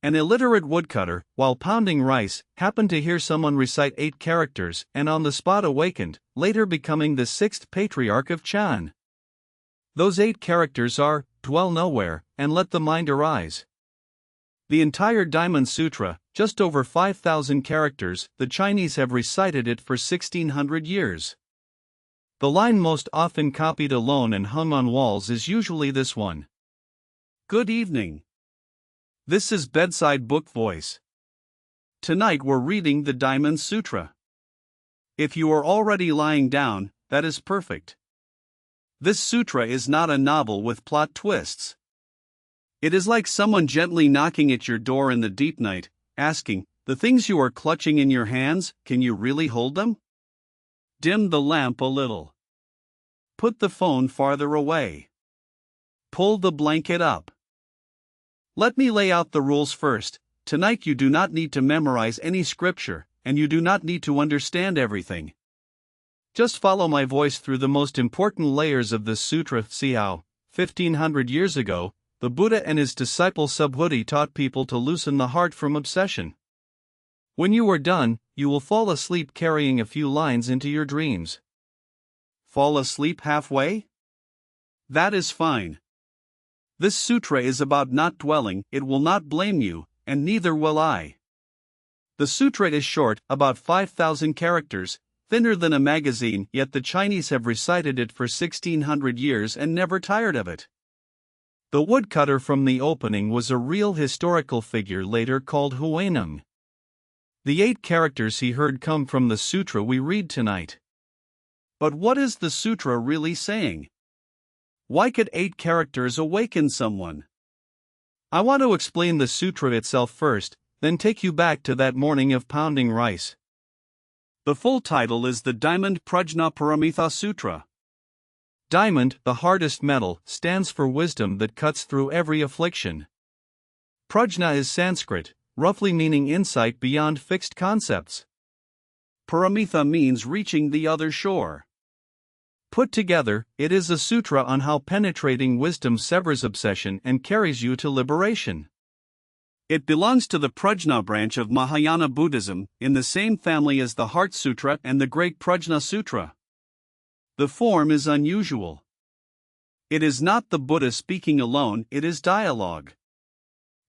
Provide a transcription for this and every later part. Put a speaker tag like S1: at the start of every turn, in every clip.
S1: An illiterate woodcutter, while pounding rice, happened to hear someone recite 8 characters and on the spot awakened, later becoming the Sixth Patriarch of Chan. Those 8 characters are, dwell nowhere, and let the mind arise. The entire Diamond Sutra, just over 5,000 characters, the Chinese have recited it for 1600 years. The line most often copied alone and hung on walls is usually this one. Good evening. This is Bedside Book Voice. Tonight we're reading the Diamond Sutra. If you are already lying down, that is perfect. This sutra is not a novel with plot twists. It is like someone gently knocking at your door in the deep night, asking, the things you are clutching in your hands, can you really hold them? Dim the lamp a little. Put the phone farther away. Pull the blanket up. Let me lay out the rules first. Tonight you do not need to memorize any scripture, and you do not need to understand everything. Just follow my voice through the most important layers of this sutra. See how, 1500 years ago, the Buddha and his disciple Subhuti taught people to loosen the heart from obsession. When you are done, you will fall asleep carrying a few lines into your dreams. Fall asleep halfway? That is fine. This sutra is about not dwelling, it will not blame you, and neither will I. The sutra is short, about 5,000 characters, thinner than a magazine, yet the Chinese have recited it for 1600 years and never tired of it. The woodcutter from the opening was a real historical figure later called Huineng. The 8 characters he heard come from the sutra we read tonight. But what is the sutra really saying? Why could 8 characters awaken someone? I want to explain the sutra itself first, then take you back to that morning of pounding rice. The full title is the Diamond Prajna Paramita Sutra. Diamond, the hardest metal, stands for wisdom that cuts through every affliction. Prajna is Sanskrit, roughly meaning insight beyond fixed concepts. Paramita means reaching the other shore. Put together, it is a sutra on how penetrating wisdom severs obsession and carries you to liberation. It belongs to the Prajna branch of Mahayana Buddhism, in the same family as the Heart Sutra and the Great Prajna Sutra. The form is unusual. It is not the Buddha speaking alone, it is dialogue.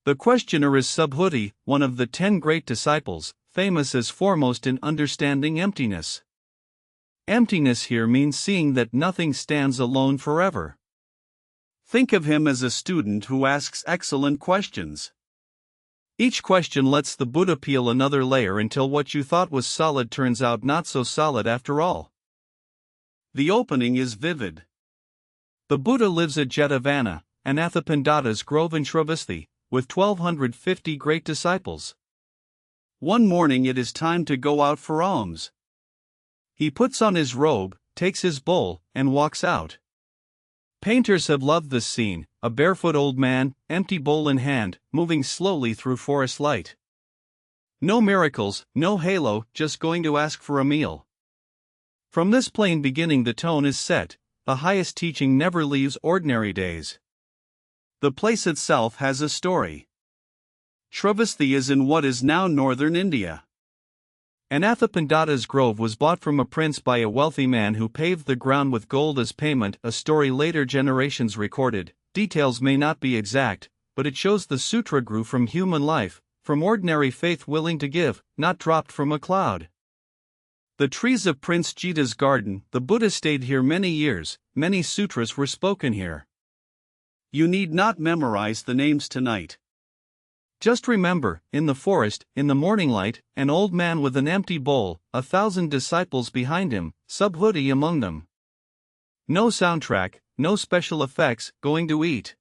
S1: The questioner is Subhuti, one of the 10 great disciples, famous as foremost in understanding emptiness. Emptiness here means seeing that nothing stands alone forever. Think of him as a student who asks excellent questions. Each question lets the Buddha peel another layer until what you thought was solid turns out not so solid after all. The opening is vivid. The Buddha lives at Jetavana, Anathapindata's grove in Shravasti, with 1,250 great disciples. One morning it is time to go out for alms. He puts on his robe, takes his bowl, and walks out. Painters have loved this scene, a barefoot old man, empty bowl in hand, moving slowly through forest light. No miracles, no halo, just going to ask for a meal. From this plain beginning the tone is set, the highest teaching never leaves ordinary days. The place itself has a story. Shravasti is in what is now northern India. Anathapindata's grove was bought from a prince by a wealthy man who paved the ground with gold as payment, a story later generations recorded. Details may not be exact, but it shows the sutra grew from human life, from ordinary faith willing to give, not dropped from a cloud. The trees of Prince Jita's garden, the Buddha stayed here many years, many sutras were spoken here. You need not memorize the names tonight. Just remember, in the forest, in the morning light, an old man with an empty bowl, 1,000 disciples behind him, Subhuti among them. No soundtrack, no special effects, going to eat.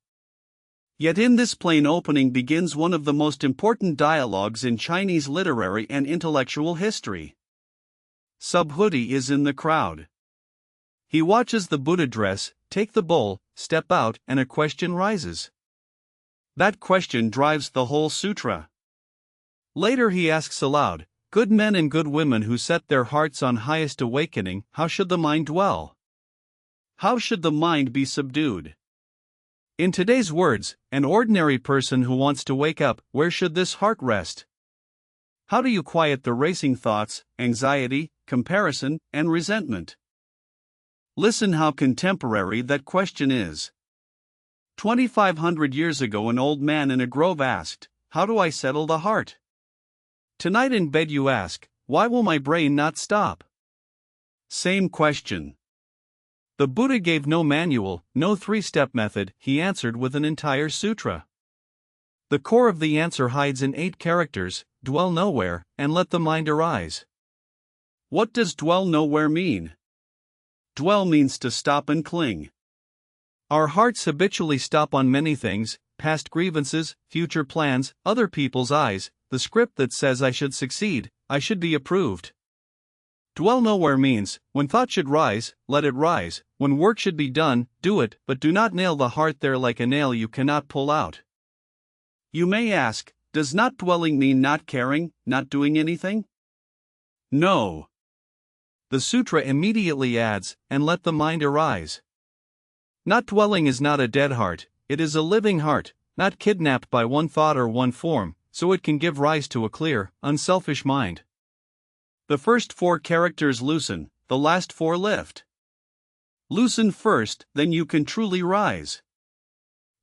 S1: Yet in this plain opening begins one of the most important dialogues in Chinese literary and intellectual history. Subhuti is in the crowd. He watches the Buddha dress, take the bowl, step out, and a question rises. That question drives the whole sutra. Later he asks aloud, good men and good women who set their hearts on highest awakening, how should the mind dwell? How should the mind be subdued? In today's words, an ordinary person who wants to wake up, where should this heart rest? How do you quiet the racing thoughts, anxiety, comparison, and resentment? Listen how contemporary that question is. 2,500 years ago, an old man in a grove asked, "How do I settle the heart?" Tonight in bed you ask, "Why will my brain not stop?" Same question. The Buddha gave no manual, no three-step method, he answered with an entire sutra. The core of the answer hides in 8 characters: dwell nowhere, and let the mind arise. What does dwell nowhere mean? Dwell means to stop and cling. Our hearts habitually stop on many things: past grievances, future plans, other people's eyes, the script that says I should succeed, I should be approved. Dwell nowhere means, when thought should rise, let it rise, when work should be done, do it, but do not nail the heart there like a nail you cannot pull out. You may ask, does not dwelling mean not caring, not doing anything? No. The sutra immediately adds, and let the mind arise. Not dwelling is not a dead heart, it is a living heart, not kidnapped by one thought or one form, so it can give rise to a clear, unselfish mind. The first 4 characters loosen, the last 4 lift. Loosen first, then you can truly rise.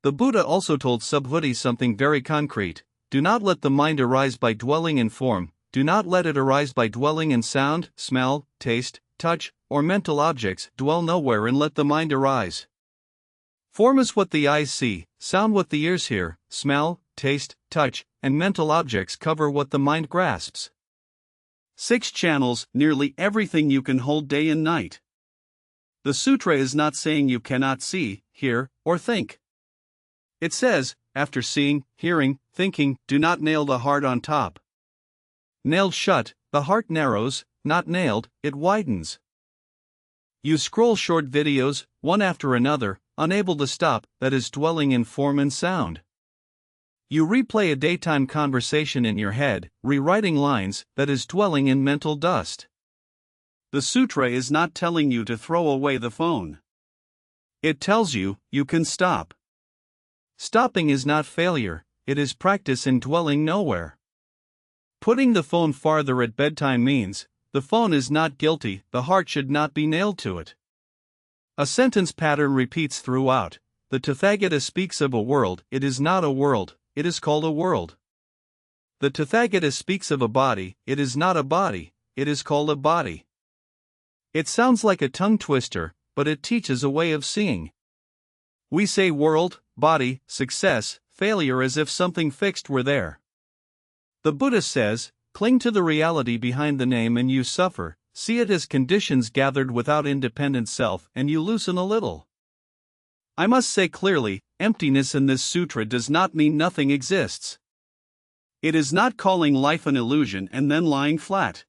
S1: The Buddha also told Subhuti something very concrete: do not let the mind arise by dwelling in form, do not let it arise by dwelling in sound, smell, taste, touch, or mental objects, dwell nowhere and let the mind arise. Form is what the eyes see, sound what the ears hear, smell, taste, touch, and mental objects cover what the mind grasps. 6 channels, nearly everything you can hold day and night. The sutra is not saying you cannot see, hear, or think. It says, after seeing, hearing, thinking, do not nail the heart on top. Nailed shut, the heart narrows; not nailed, it widens. You scroll short videos, one after another, unable to stop, that is dwelling in form and sound. You replay a daytime conversation in your head, rewriting lines, that is dwelling in mental dust. The sutra is not telling you to throw away the phone. It tells you, you can stop. Stopping is not failure, it is practice in dwelling nowhere. Putting the phone farther at bedtime means, the phone is not guilty, the heart should not be nailed to it. A sentence pattern repeats throughout. The Tathagata speaks of a world, it is not a world, it is called a world. The Tathagata speaks of a body, it is not a body, it is called a body. It sounds like a tongue twister, but it teaches a way of seeing. We say world, body, success, failure as if something fixed were there. The Buddha says, cling to the reality behind the name and you suffer, see it as conditions gathered without independent self and you loosen a little. I must say clearly, emptiness in this sutra does not mean nothing exists. It is not calling life an illusion and then lying flat.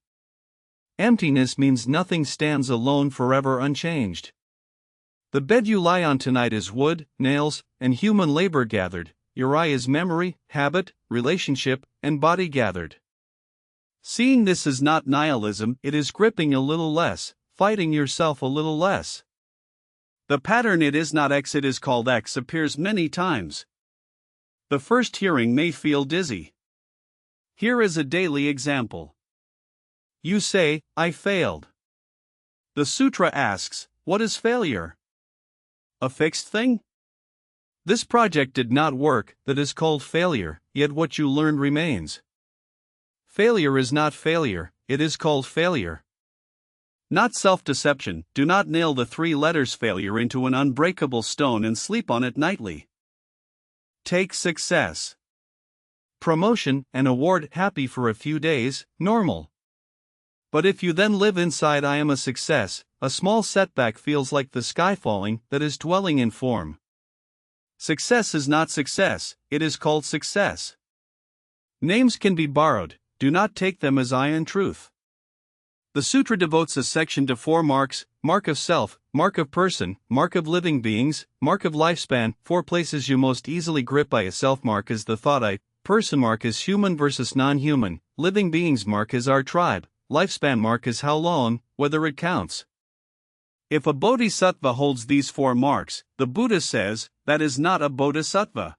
S1: Emptiness means nothing stands alone forever unchanged. The bed you lie on tonight is wood, nails, and human labor gathered, your eye is memory, habit, relationship, and body gathered. Seeing this is not nihilism, it is gripping a little less, fighting yourself a little less. The pattern it is not X it is called X appears many times. The first hearing may feel dizzy. Here is a daily example. You say, I failed. The sutra asks, what is failure? A fixed thing? This project did not work, that is called failure, yet what you learned remains. Failure is not failure, it is called failure. Not self-deception, do not nail the 3 letters failure into an unbreakable stone and sleep on it nightly. Take success. Promotion, an award, happy for a few days, normal. But if you then live inside I am a success, a small setback feels like the sky falling, that is dwelling in form. Success is not success, it is called success. Names can be borrowed, do not take them as I and truth. The sutra devotes a section to 4 marks: mark of self, mark of person, mark of living beings, mark of lifespan. 4 places you most easily grip by a self mark is the thought I, person mark is human versus non-human, living beings mark is our tribe, lifespan mark is how long, whether it counts.
S2: If a bodhisattva holds these 4 marks, the Buddha says, that is not a bodhisattva.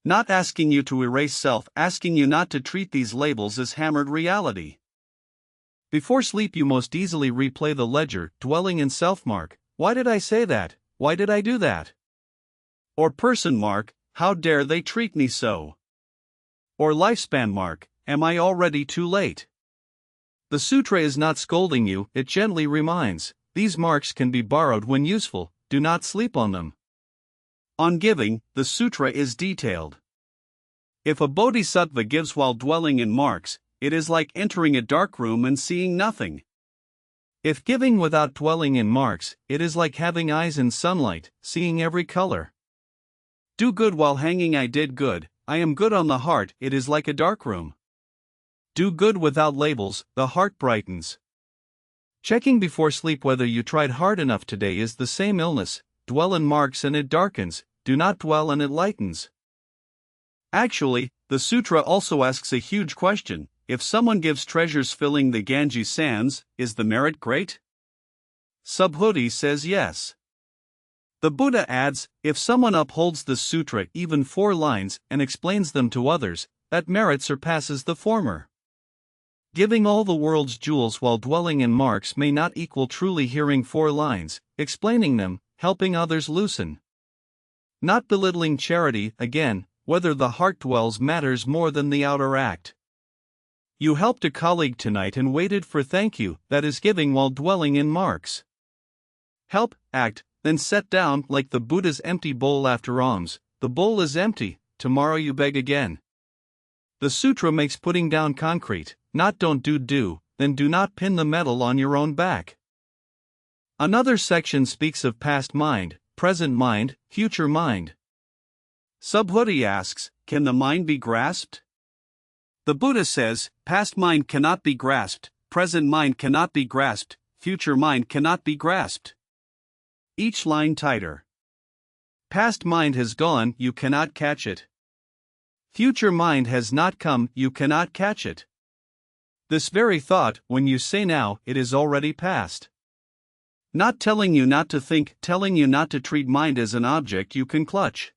S2: Not asking you to erase self, asking you not to treat these labels as hammered reality.
S1: Before sleep, you most easily replay the ledger, dwelling in self mark. Why did I say that? Why did I do that?
S2: Or person mark, how dare they treat me so? Or lifespan mark, am I already too late?
S1: The sutra is not scolding you, it gently reminds. These marks can be borrowed when useful, do not sleep on them.
S2: On giving, the sutra is detailed. If a bodhisattva gives while dwelling in marks, it is like entering a dark room and seeing nothing.
S1: If giving without dwelling in marks, it is like having eyes in sunlight, seeing every color.
S2: Do good while hanging, I did good, I am good on the heart, it is like a dark room. Do good without labels, the heart brightens.
S1: Checking before sleep whether you tried hard enough today is the same illness. Dwell in marks and it darkens, do not dwell and it lightens.
S2: Actually, the sutra also asks a huge question. If someone gives treasures filling the Ganges sands, is the merit great? Subhuti says yes. The Buddha adds, if someone upholds the sutra even 4 lines and explains them to others, that merit surpasses the former. Giving all the world's jewels while dwelling in marks may not equal truly hearing 4 lines, explaining them, helping others loosen. Not belittling charity, again, whether the heart dwells matters more than the outer act. You helped a colleague tonight and waited for thank you, that is giving while dwelling in marks. Help, act, then set down like the Buddha's empty bowl after alms. The bowl is empty, tomorrow you beg again. The sutra makes putting down concrete, not don't do, then do not pin the metal on your own back. Another section speaks of past mind, present mind, future mind. Subhuti asks, can the mind be grasped? The Buddha says, past mind cannot be grasped, present mind cannot be grasped, future mind cannot be grasped. Each line tighter. Past mind has gone, you cannot catch it. Future mind has not come, you cannot catch it. This very thought, when you say now, it is already past. Not telling you not to think, telling you not to treat mind as an object you can clutch.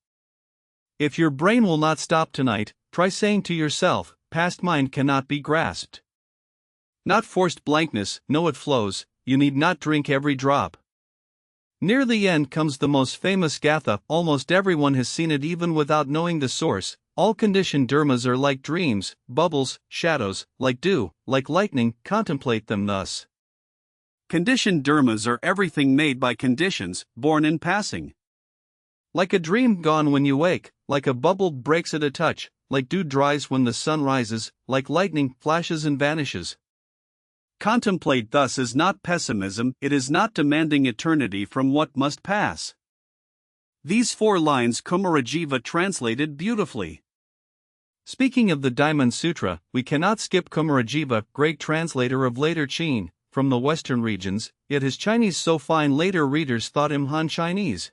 S2: If your brain will not stop tonight, try saying to yourself, past mind cannot be grasped. Not forced blankness, no it flows, you need not drink every drop. Near the end comes the most famous gatha, almost everyone has seen it even without knowing the source. All conditioned dharmas are like dreams, bubbles, shadows, like dew, like lightning, contemplate them thus. Conditioned dharmas are everything made by conditions, born in passing. Like a dream gone when you wake, like a bubble breaks at a touch, like dew dries when the sun rises, like lightning flashes and vanishes. Contemplate thus is not pessimism, it is not demanding eternity from what must pass. These 4 lines Kumarajiva translated beautifully. Speaking of the Diamond Sutra, we cannot skip Kumarajiva, great translator of later Chin, from the western regions, yet his Chinese so fine later readers thought him Han Chinese.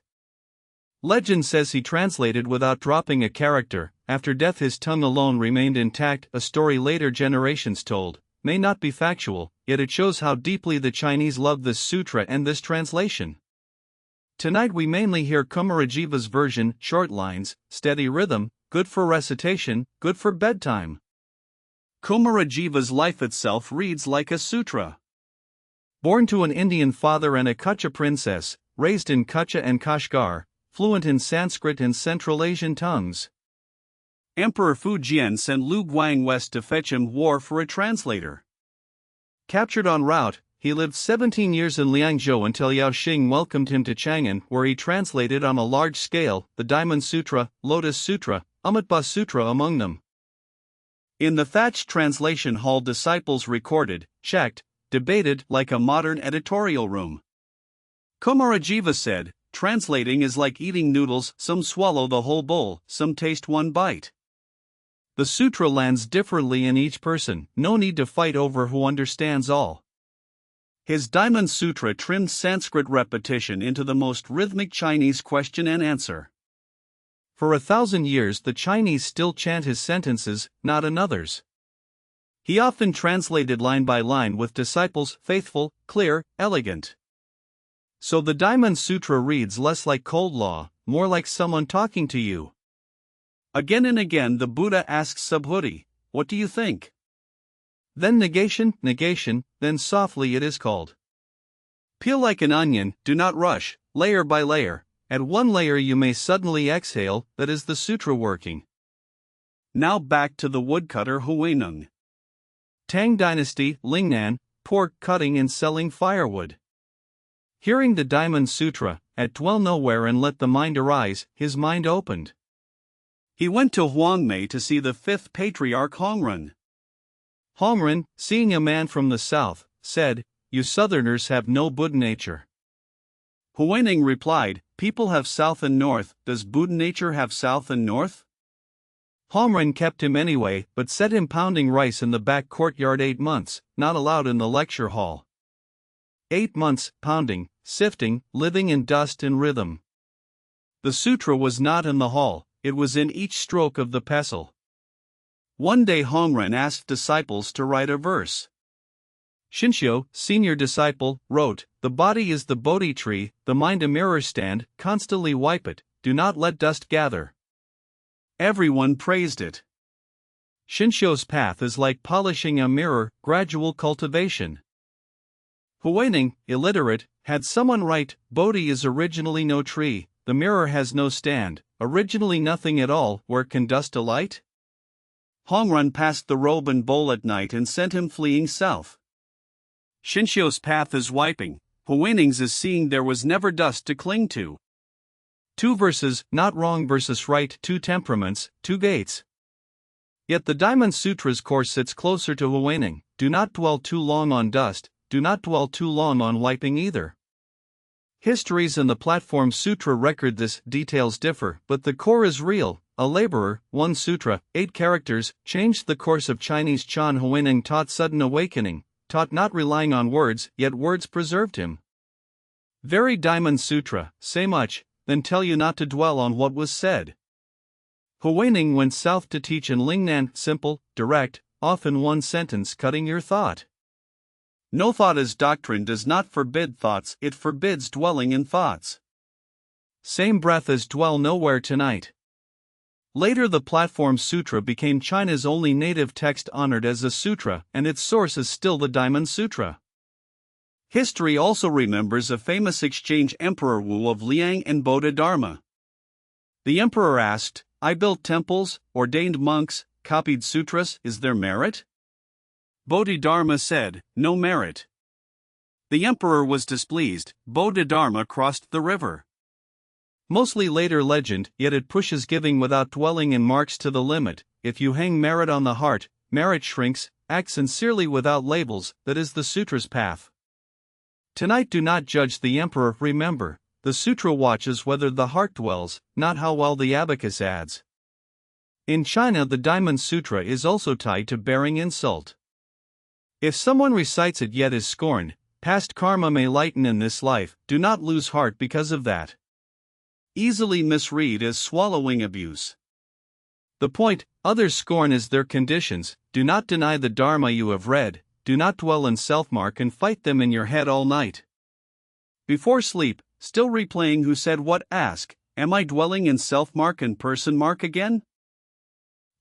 S2: Legend says he translated without dropping a character. After death his tongue alone remained intact, a story later generations told, may not be factual, yet it shows how deeply the Chinese love this sutra and this translation. Tonight we mainly hear Kumarajiva's version, short lines, steady rhythm, good for recitation, good for bedtime. Kumarajiva's life itself reads like a sutra. Born to an Indian father and a Kutcha princess, raised in Kutcha and Kashgar, fluent in Sanskrit and Central Asian tongues. Emperor Fujian sent Lu Guang west to fetch him war for a translator. Captured en route, he lived 17 years in Liangzhou until Yao Xing welcomed him to Chang'an, where he translated on a large scale the Diamond Sutra, Lotus Sutra, Amitabha Sutra among them. In the thatched translation hall disciples recorded, checked, debated like a modern editorial room. Kumarajiva said, translating is like eating noodles, some swallow the whole bowl, some taste one bite. The sutra lands differently in each person, no need to fight over who understands all. His Diamond Sutra trimmed Sanskrit repetition into the most rhythmic Chinese question and answer. For 1,000 years the Chinese still chant his sentences, not another's. He often translated line by line with disciples, faithful, clear, elegant.
S1: So the Diamond Sutra reads less like cold law, more like someone talking to you.
S2: Again and again the Buddha asks Subhuti, "What do you think?"
S1: Then negation, then softly it is called.
S2: Peel like an onion, do not rush, layer by layer.
S1: At one layer you may suddenly exhale, that is the sutra working.
S2: Now back to the woodcutter Huineng.
S1: Tang Dynasty, Lingnan, pork cutting and selling firewood. Hearing the Diamond Sutra, at dwell nowhere and let the mind arise, his mind opened.
S2: He went to Huangmei to see the fifth patriarch Hongren.
S1: Hongren, seeing a man from the south, said, "You southerners have no Buddha nature."
S2: Huineng replied, "People have south and north, does Buddha nature have south and north?"
S1: Hongren kept him anyway, but set him pounding rice in the back courtyard 8 months, not allowed in the lecture hall. 8 months, pounding, sifting, living in dust and rhythm. The sutra was not in the hall, it was in each stroke of the pestle.
S2: One day Hongren asked disciples to write a verse.
S1: Shinshio, senior disciple, wrote, "The body is the Bodhi tree, the mind a mirror stand, constantly wipe it, do not let dust gather."
S2: Everyone praised it.
S1: Shinshio's path is like polishing a mirror, gradual cultivation. Huineng, illiterate, had someone write, "Bodhi is originally no tree, the mirror has no stand, originally nothing at all, where can dust alight?"
S2: Hongren passed the robe and bowl at night and sent him fleeing south. Shinshio's path is wiping, Huineng's is seeing there was never dust to cling to.
S1: 2 verses, not wrong versus right, 2 temperaments, 2 gates. Yet the Diamond Sutra's course sits closer to Huineng, do not dwell too long on dust, do not dwell too long on wiping either. Histories and the Platform Sutra record this, details differ, but the core is real. A laborer, 1 sutra, 8 characters, changed the course of Chinese Chan. Huineng taught sudden awakening, taught not relying on words, yet words preserved him. Very Diamond Sutra, say much, then tell you not to dwell on what was said. Huineng went south to teach in Lingnan, simple, direct, often 1 sentence cutting your thought.
S2: No thought as doctrine does not forbid thoughts, it forbids dwelling in thoughts.
S1: Same breath as dwell nowhere tonight. Later the Platform Sutra became China's only native text honored as a sutra, and its source is still the Diamond Sutra.
S2: History also remembers a famous exchange Emperor Wu of Liang and Bodhidharma. The emperor asked, "I built temples, ordained monks, copied sutras, is there merit?" Bodhidharma said, "No merit." The emperor was displeased, Bodhidharma crossed the river.
S1: Mostly later legend, yet it pushes giving without dwelling in marks to the limit. If you hang merit on the heart, merit shrinks, act sincerely without labels, that is the sutra's path. Tonight do not judge the emperor, remember, the sutra watches whether the heart dwells, not how well the abacus adds. In China the Diamond Sutra is also tied to bearing insult. If someone recites it yet is scorned, past karma may lighten in this life, do not lose heart because of that. Easily misread as swallowing abuse. The point, others scorn is their conditions, do not deny the dharma you have read, do not dwell in self-mark and fight them in your head all night. Before sleep, still replaying who said what, ask, am I dwelling in self-mark and person-mark again?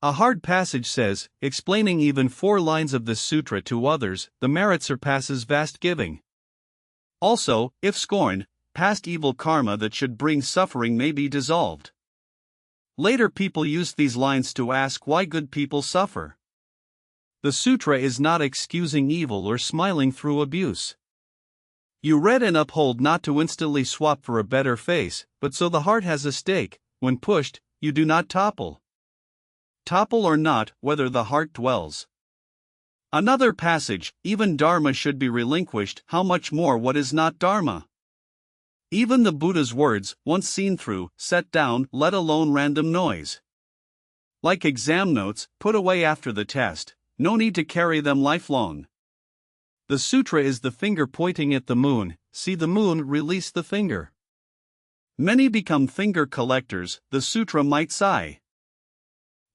S1: A hard passage says, explaining even 4 lines of this sutra to others, the merit surpasses vast giving. Also, if scorned, past evil karma that should bring suffering may be dissolved. Later people used these lines to ask why good people suffer. The sutra is not excusing evil or smiling through abuse. You read and uphold not to instantly swap for a better face, but so the heart has a stake, when pushed, you do not topple. Topple or not, whether the heart dwells. Another passage, even dharma should be relinquished, how much more what is not dharma? Even the Buddha's words, once seen through, set down, let alone random noise. Like exam notes, put away after the test, no need to carry them lifelong. The sutra is the finger pointing at the moon, see the moon, release the finger. Many become finger collectors, the sutra might sigh.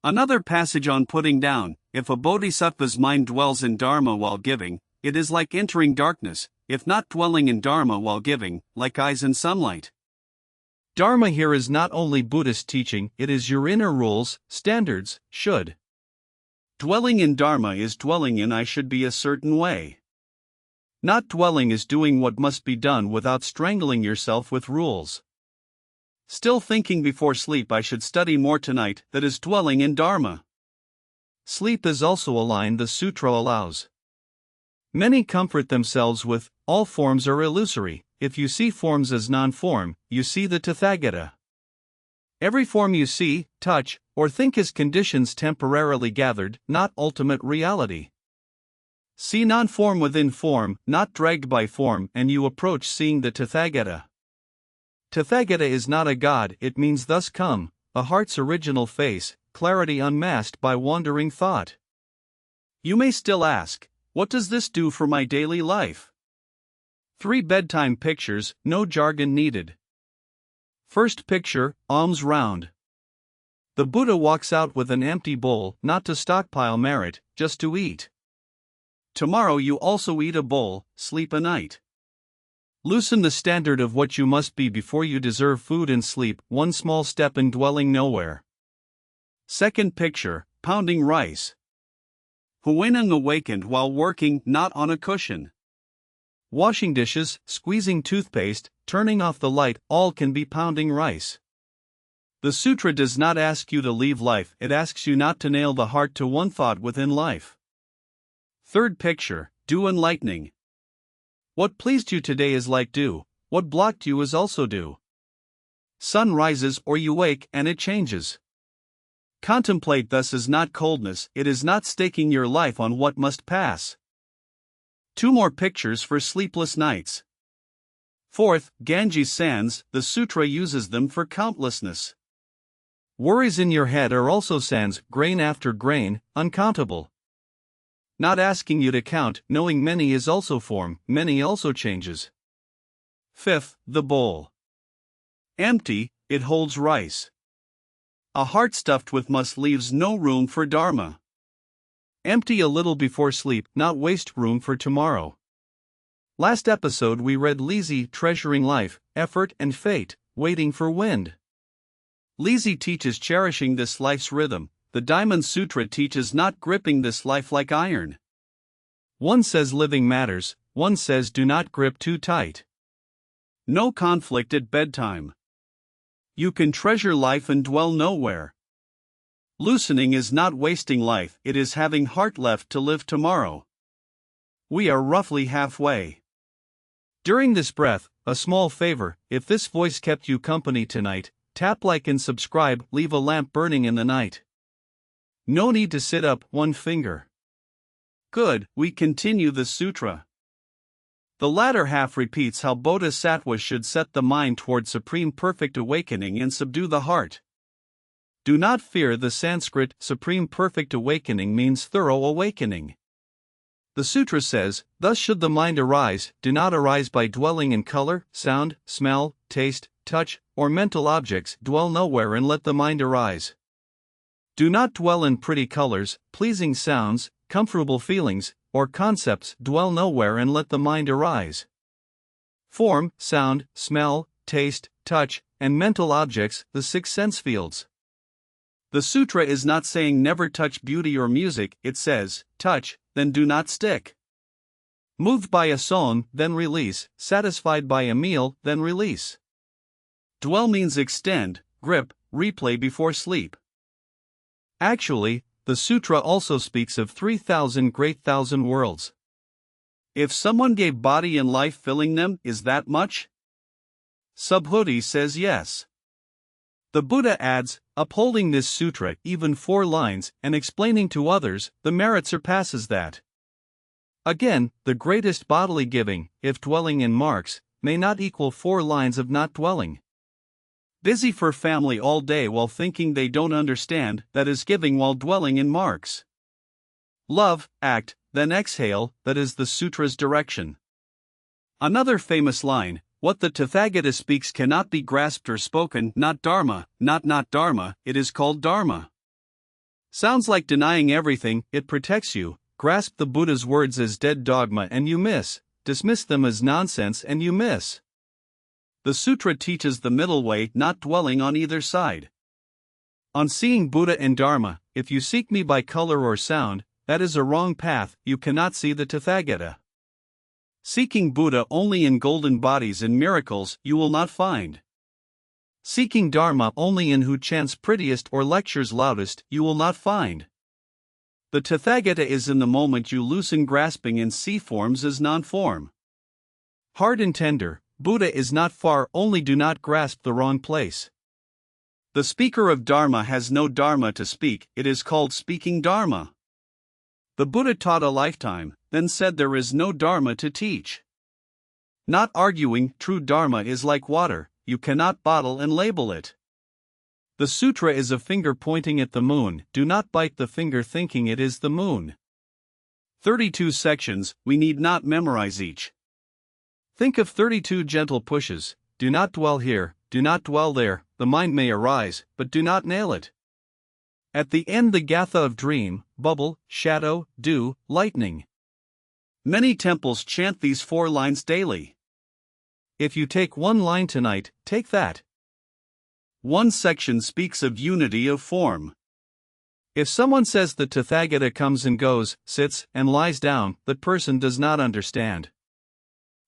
S1: Another passage on putting down, if a bodhisattva's mind dwells in dharma while giving, it is like entering darkness,
S2: if not dwelling in Dharma while giving, like eyes in sunlight.
S1: Dharma here is not only Buddhist teaching, it is your inner rules, standards, should.
S2: Dwelling in Dharma is dwelling in I should be a certain way. Not dwelling is doing what must be done without strangling yourself with rules. Still thinking before sleep I should study more tonight, that is dwelling in Dharma.
S1: Sleep is also a line the sutra allows. Many comfort themselves with, all forms are illusory. If you see forms as non-form, you see the Tathagata. Every form you see, touch, or think is conditions temporarily gathered, not ultimate reality. See non-form within form, not dragged by form, and you approach seeing the Tathagata. Tathagata is not a god, it means thus come, a heart's original face, clarity unmasked by wandering thought. You may still ask, what does this do for my daily life? 3 bedtime pictures, no jargon needed. First picture, alms round. The Buddha walks out with an empty bowl, not to stockpile merit, just to eat. Tomorrow you also eat a bowl, sleep a night. Loosen the standard of what you must be before you deserve food and sleep, one small step in dwelling nowhere. Second picture, pounding rice. Huineng awakened while working, not on a cushion. Washing dishes, squeezing toothpaste, turning off the light, all can be pounding rice. The sutra does not ask you to leave life, it asks you not to nail the heart to one thought within life. Third picture, dew enlightening. What pleased you today is like dew, what blocked you is also dew. Sun rises or you wake and it changes. Contemplate thus is not coldness, it is not staking your life on what must pass. 2 more pictures for sleepless nights. Fourth, Ganges sands, the sutra uses them for countlessness. Worries in your head are also sands, grain after grain, uncountable. Not asking you to count, knowing many is also form, many also changes. Fifth, the bowl. Empty, it holds rice. A heart stuffed with must leaves no room for Dharma. Empty a little before sleep, not waste room for tomorrow. Last episode we read Lazy treasuring life, effort and fate, waiting for wind. Lazy teaches cherishing this life's rhythm, the Diamond Sutra teaches not gripping this life like iron. One says living matters, one says do not grip too tight. No conflict at bedtime. You can treasure life and dwell nowhere. Loosening is not wasting life, it is having heart left to live tomorrow. We are roughly halfway. During this breath, a small favor, if this voice kept you company tonight, tap like and subscribe, leave a lamp burning in the night. No need to sit up, one finger. Good, we continue the sutra. The latter half repeats how bodhisattvas should set the mind toward supreme perfect awakening and subdue the heart. Do not fear the Sanskrit, supreme perfect awakening means thorough awakening. The sutra says, thus should the mind arise, do not arise by dwelling in color, sound, smell, taste, touch, or mental objects, dwell nowhere and let the mind arise. Do not dwell in pretty colors, pleasing sounds, comfortable feelings, or concepts, dwell nowhere and let the mind arise. Form, sound, smell, taste, touch, and mental objects, the 6 sense fields. The sutra is not saying never touch beauty or music, it says, touch, then do not stick. Moved by a song, then release, satisfied by a meal, then release. Dwell means extend, grip, replay before sleep. Actually, the sutra also speaks of 3,000 great thousand worlds. If someone gave body and life filling them, is that much? Subhuti says yes. The Buddha adds, upholding this sutra, even 4 lines, and explaining to others, the merit surpasses that. Again, the greatest bodily giving, if dwelling in marks, may not equal 4 lines of not dwelling. Busy for family all day while thinking they don't understand, that is giving while dwelling in marks. Love, act, then exhale, that is the sutra's direction. Another famous line, what the Tathagata speaks cannot be grasped or spoken, not Dharma, not Dharma, it is called Dharma. Sounds like denying everything, it protects you, grasp the Buddha's words as dead dogma and you miss, dismiss them as nonsense, and you miss.
S2: The sutra teaches the middle way, not dwelling on either side.
S1: On seeing Buddha and Dharma, if you seek me by color or sound, that is a wrong path, you cannot see the Tathagata.
S2: Seeking Buddha only in golden bodies and miracles, you will not find.
S1: Seeking Dharma only in who chants prettiest or lectures loudest, you will not find.
S2: The Tathagata is in the moment you loosen grasping and see forms as non-form.
S1: Hard and tender, Buddha is not far, only do not grasp the wrong place.
S2: The speaker of Dharma has no Dharma to speak, it is called speaking Dharma. The Buddha taught a lifetime, then said there is no Dharma to teach. Not arguing, true Dharma is like water, you cannot bottle and label it.
S1: The sutra is a finger pointing at the moon, do not bite the finger thinking it is the moon.
S2: 32 sections, we need not memorize each.
S1: Think of 32 gentle pushes, do not dwell here, do not dwell there, the mind may arise, but do not nail it. At the end the gatha of dream, bubble, shadow, dew, lightning.
S2: Many temples chant these 4 lines daily.
S1: If you take one line tonight, take that.
S2: One section speaks of unity of form.
S1: If someone says the Tathagata comes and goes, sits, and lies down, that person does not understand.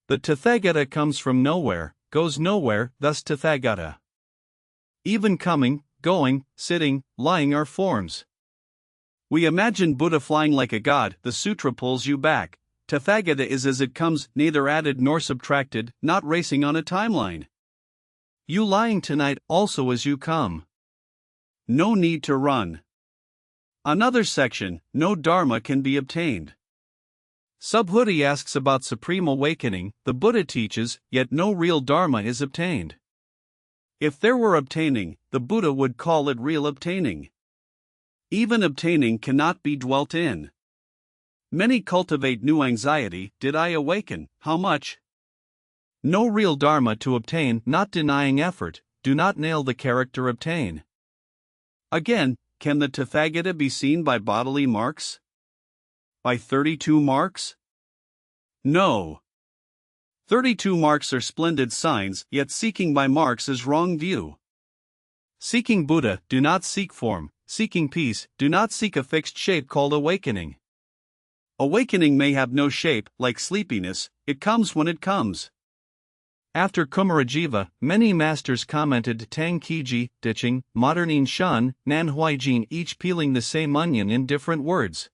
S1: The Tathagata comes from nowhere, goes nowhere, thus Tathagata. Even coming, going, sitting, lying are forms.
S2: We imagine Buddha flying like a god, the sutra pulls you back. Tathagata is as it comes, neither added nor subtracted, not racing on a timeline.
S1: You lying tonight also as you come.
S2: No need to run. Another section, no Dharma can be obtained.
S1: Subhuti asks about supreme awakening, the Buddha teaches, yet no real Dharma is obtained.
S2: If there were obtaining, the Buddha would call it real obtaining. Even obtaining cannot be dwelt in. Many cultivate new anxiety, did I awaken, how much?
S1: No real Dharma to obtain, not denying effort, do not nail the character obtain.
S2: Again, can the Tathagata be seen by bodily marks? By 32 marks? No. 32 marks are splendid signs, yet seeking by marks is wrong view.
S1: Seeking Buddha, do not seek form, seeking peace, do not seek a fixed shape called awakening.
S2: Awakening may have no shape, like sleepiness, it comes when it comes.
S1: After Kumarajiva, many masters commented Tang Kiji, ditching, modern Shan, Nan Huijin, each peeling the same onion in different words.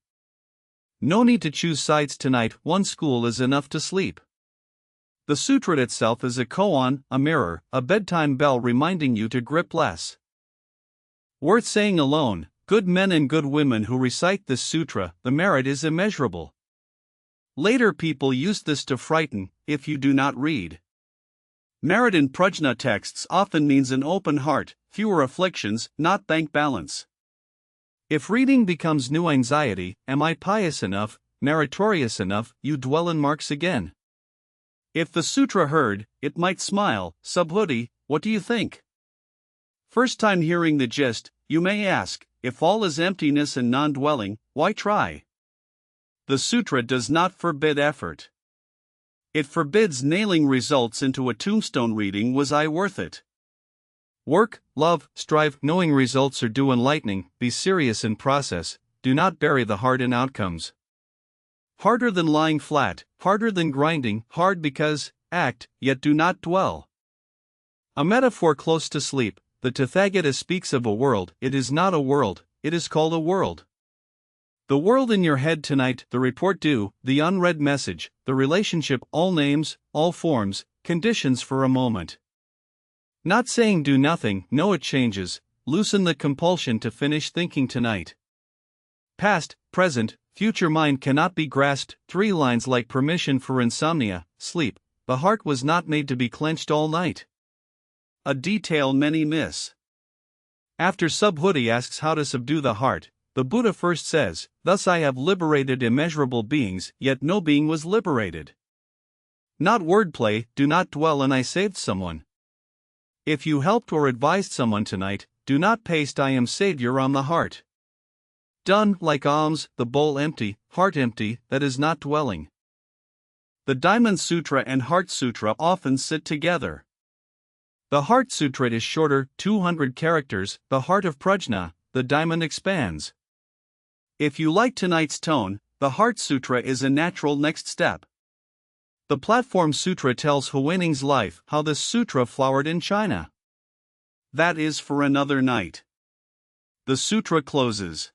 S1: No need to choose sides tonight, one school is enough to sleep. The sutra itself is a koan, a mirror, a bedtime bell reminding you to grip less. Worth saying alone, good men and good women who recite this sutra, the merit is immeasurable. Later people use this to frighten, if you do not read. Merit in Prajna texts often means an open heart, fewer afflictions, not bank balance. If reading becomes new anxiety, am I pious enough, meritorious enough, you dwell in marks again. If the sutra heard, it might smile, Subhuti, what do you think? First time hearing the gist, you may ask, if all is emptiness and non-dwelling, why try? The sutra does not forbid effort. It forbids nailing results into a tombstone reading, was I worth it? Work, love, strive, knowing results are due enlightening, be serious in process, do not bury the heart in outcomes. Harder than lying flat, harder than grinding, hard because, act, yet do not dwell. A metaphor close to sleep, the Tathagata speaks of a world, it is not a world, it is called a world. The world in your head tonight, the report due, the unread message, the relationship, all names, all forms, conditions for a moment. Not saying do nothing, no it changes, loosen the compulsion to finish thinking tonight. Past, present, future mind cannot be grasped, 3 lines like permission for insomnia, sleep, the heart was not made to be clenched all night. A detail many miss. After Subhuti asks how to subdue the heart, the Buddha first says, thus I have liberated immeasurable beings, yet no being was liberated. Not wordplay, do not dwell and I saved someone. If you helped or advised someone tonight, do not paste I am Savior on the heart. Done, like alms, the bowl empty, heart empty, that is not dwelling.
S2: The Diamond Sutra and Heart Sutra often sit together.
S1: The Heart Sutra is shorter, 200 characters, the Heart of Prajna, the Diamond expands.
S2: If you like tonight's tone, the Heart Sutra is a natural next step.
S1: The Platform Sutra tells Huineng's life, how this sutra flowered in China.
S2: That is for another night. The sutra closes.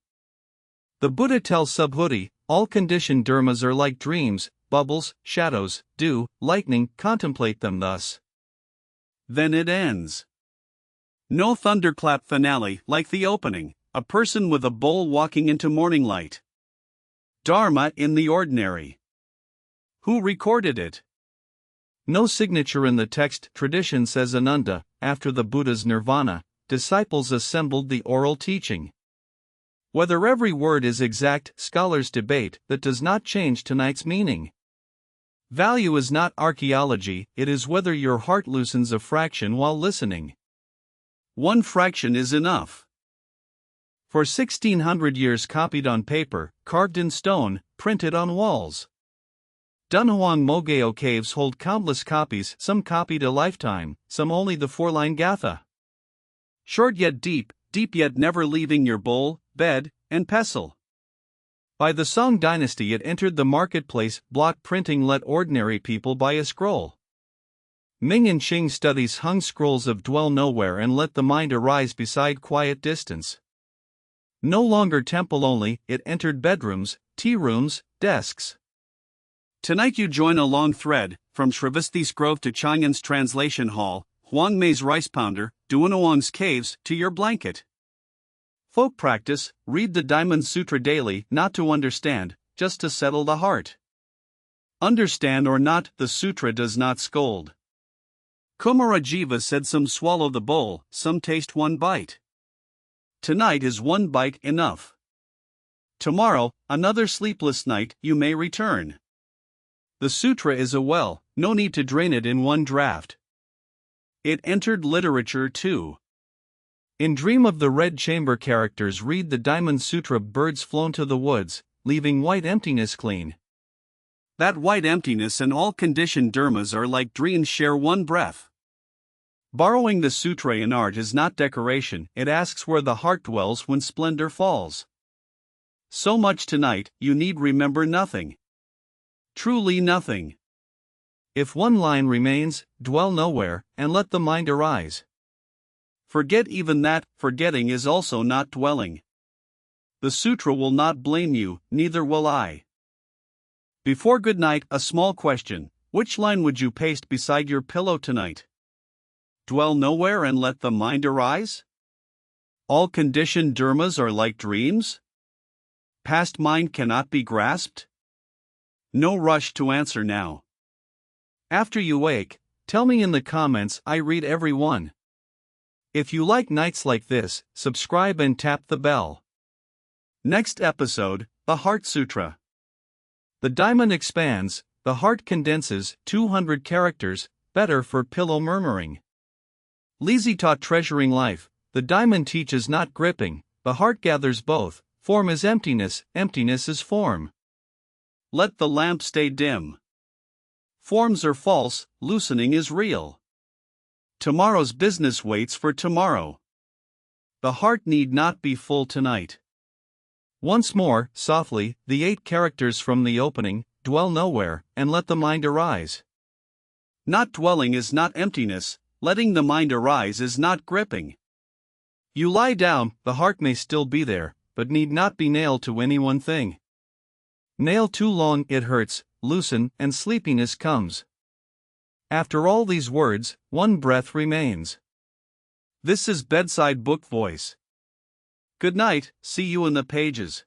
S1: The Buddha tells Subhuti, all conditioned dharmas are like dreams, bubbles, shadows, dew, lightning, contemplate them thus.
S2: Then it ends. No thunderclap finale like the opening, a person with a bowl walking into morning light. Dharma in the ordinary. Who recorded it?
S1: No signature in the text. Tradition says Ananda, after the Buddha's nirvana, disciples assembled the oral teaching. Whether every word is exact, scholars debate, that does not change tonight's meaning. Value is not archaeology, it is whether your heart loosens a fraction while listening.
S2: One fraction is enough.
S1: For 1600 years copied on paper, carved in stone, printed on walls. Dunhuang Mogeo caves hold countless copies, some copied a lifetime, some only the four-line gatha.
S2: Short yet deep, deep yet never leaving your bowl, bed, and pestle.
S1: By the Song dynasty it entered the marketplace, block printing let ordinary people buy a scroll. Ming and Qing studies hung scrolls of dwell nowhere and let the mind arise beside quiet distance. No longer temple only, it entered bedrooms, tea rooms, desks.
S2: Tonight you join a long thread, from Sravasthi's Grove to Chang'an's Translation Hall, Huang Mei's Rice Pounder, Duanuang's Caves, to your blanket.
S1: Folk practice, read the Diamond Sutra daily, not to understand, just to settle the heart.
S2: Understand or not, the sutra does not scold. Kumarajiva said some swallow the bowl, some taste one bite. Tonight is one bite enough. Tomorrow, another sleepless night, you may return.
S1: The sutra is a well, no need to drain it in one draft.
S2: It entered literature too.
S1: In Dream of the Red Chamber characters read the Diamond Sutra. Birds flown to the woods, leaving white emptiness clean.
S2: That white emptiness and all conditioned dharmas are like dreams share one breath.
S1: Borrowing the sutra in art is not decoration, it asks where the heart dwells when splendor falls.
S2: So much tonight, you need remember nothing. Truly nothing.
S1: If one line remains, dwell nowhere, and let the mind arise.
S2: Forget even that, forgetting is also not dwelling. The sutra will not blame you, neither will I. Before good night, a small question: which line would you paste beside your pillow tonight? Dwell nowhere and let the mind arise? All conditioned dharmas are like dreams? Past mind cannot be grasped? No rush to answer now.
S1: After you wake, tell me in the comments, I read every one. If you like nights like this, subscribe and tap the bell.
S2: Next episode, the Heart Sutra.
S1: The diamond expands, the heart condenses, 200 characters, better for pillow murmuring. Lizzie taught treasuring life, the diamond teaches not gripping, the heart gathers both, form is emptiness, emptiness is form.
S2: Let the lamp stay dim. Forms are false, loosening is real. Tomorrow's business waits for tomorrow. The heart need not be full tonight.
S1: Once more, softly, the 8 characters from the opening: dwell nowhere, and let the mind arise.
S2: Not dwelling is not emptiness, letting the mind arise is not gripping.
S1: You lie down, the heart may still be there, but need not be nailed to any one thing. Nail too long, it hurts, loosen, and sleepiness comes. After all these words, one breath remains.
S2: This is Bedside Book Voice. Good night, see you in the pages.